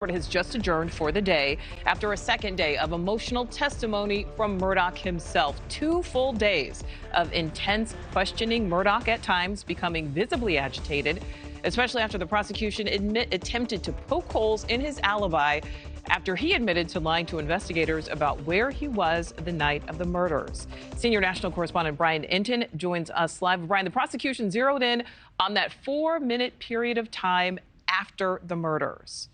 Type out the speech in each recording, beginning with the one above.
Court has just adjourned for the day after a second day of emotional testimony from Murdaugh himself. 2 full days of intense questioning. Murdaugh at times becoming visibly agitated, especially after the prosecution attempted to poke holes in his alibi after he admitted to lying to investigators about where he was the night of the murders. Senior national correspondent Brian Enton joins us live. Brian, the prosecution zeroed in on that 4-minute period of time after the murders.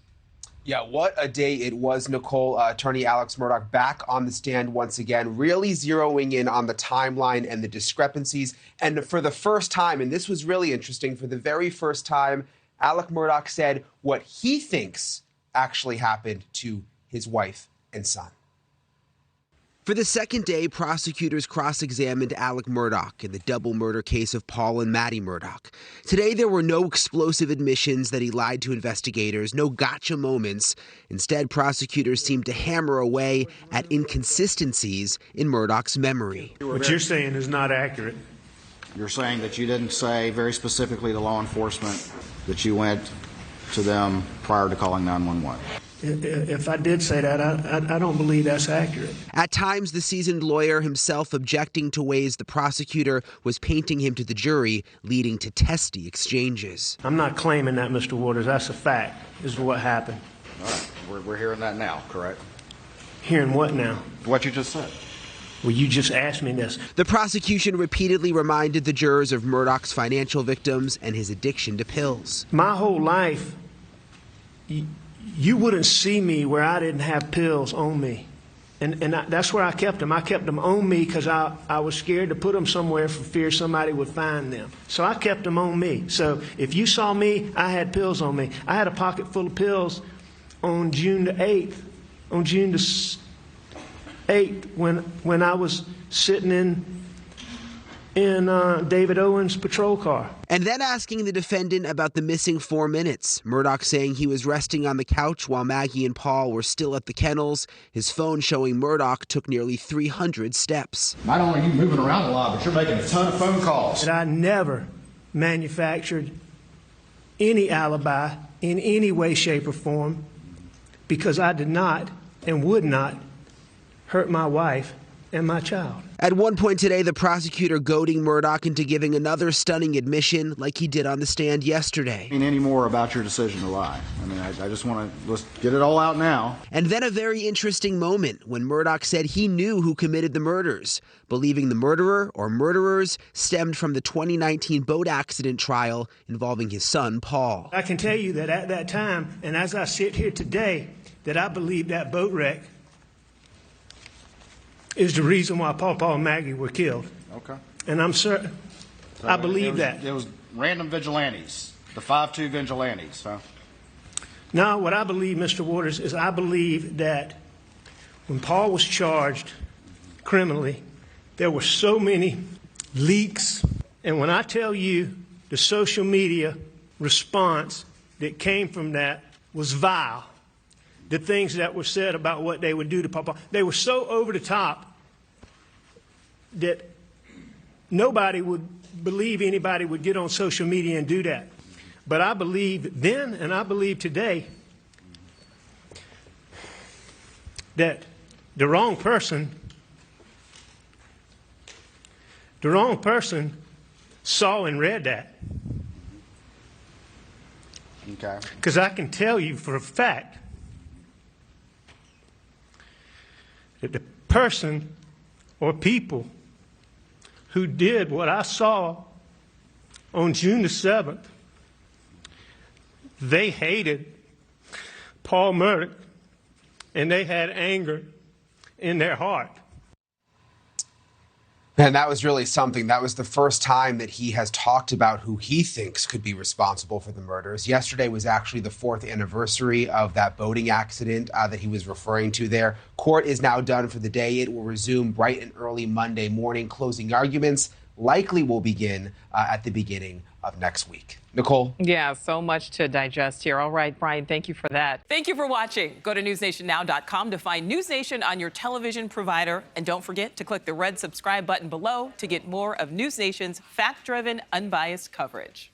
Yeah, what a day it was, Nichole. Attorney Alex Murdaugh back on the stand once again, really zeroing in on the timeline and the discrepancies. And for the first time, and this was really interesting, for the very first time, Alex Murdaugh said what he thinks actually happened to his wife and son. For the second day, prosecutors cross-examined Alex Murdaugh in the double murder case of Paul and Maddie Murdaugh. Today, there were no explosive admissions that he lied to investigators, no gotcha moments. Instead, prosecutors seemed to hammer away at inconsistencies in Murdaugh's memory. What you're saying is not accurate. You're saying that you didn't say very specifically to law enforcement that you went to them prior to calling 911. If I did say that, I don't believe that's accurate. At times, the seasoned lawyer himself objecting to ways the prosecutor was painting him to the jury, leading to testy exchanges. I'm not claiming that, Mr. Waters. That's a fact. This is what happened. All right. We're hearing that now, correct? Hearing what now? What you just said. Well, you just asked me this. The prosecution repeatedly reminded the jurors of Murdaugh's financial victims and his addiction to pills. My whole life, you wouldn't see me where I didn't have pills on me. And that's where I kept them. I kept them on me because I was scared to put them somewhere for fear somebody would find them. So I kept them on me. So if you saw me, I had pills on me. I had a pocket full of pills on June the 8th. On June the 8th, when I was sitting in David Owen's patrol car. And then asking the defendant about the missing 4 minutes. Murdaugh saying he was resting on the couch while Maggie and Paul were still at the kennels. His phone showing Murdaugh took nearly 300 steps. Not only are you moving around a lot, but you're making a ton of phone calls. And I never manufactured any alibi in any way, shape, or form because I did not and would not hurt my wife and my child. At one point today, the prosecutor goading Murdaugh into giving another stunning admission like he did on the stand yesterday. Any more about your decision to lie? I mean, I just want to let's get it all out now. And then a very interesting moment when Murdaugh said he knew who committed the murders, believing the murderer or murderers stemmed from the 2019 boat accident trial involving his son, Paul. I can tell you that at that time, and as I sit here today, that I believe that boat wreck is the reason why Paul and Maggie were killed. Okay. And I'm certain. So I believe that. It was random vigilantes, the 5-2 vigilantes. Huh? Now, what I believe, Mr. Waters, is I believe that when Paul was charged criminally, there were so many leaks. And when I tell you the social media response that came from that was vile, the things that were said about what they would do to Papa, they were so over the top that nobody would believe anybody would get on social media and do that. But I believe then and I believe today that the wrong person saw and read that. Okay. Because I can tell you for a fact that the person or people who did what I saw on June the 7th, they hated Paul Murdaugh and they had anger in their heart. And that was really something. That was the first time that he has talked about who he thinks could be responsible for the murders. Yesterday was actually the 4th anniversary of that boating accident that he was referring to there. Court is now done for the day. It will resume bright and early Monday morning. Closing arguments likely will begin at the beginning of next week. Nichole? Yeah, so much to digest here. All right, Brian, thank you for that. Thank you for watching. Go to newsnationnow.com to find NewsNation on your television provider. And don't forget to click the red subscribe button below to get more of NewsNation's fact-driven, unbiased coverage.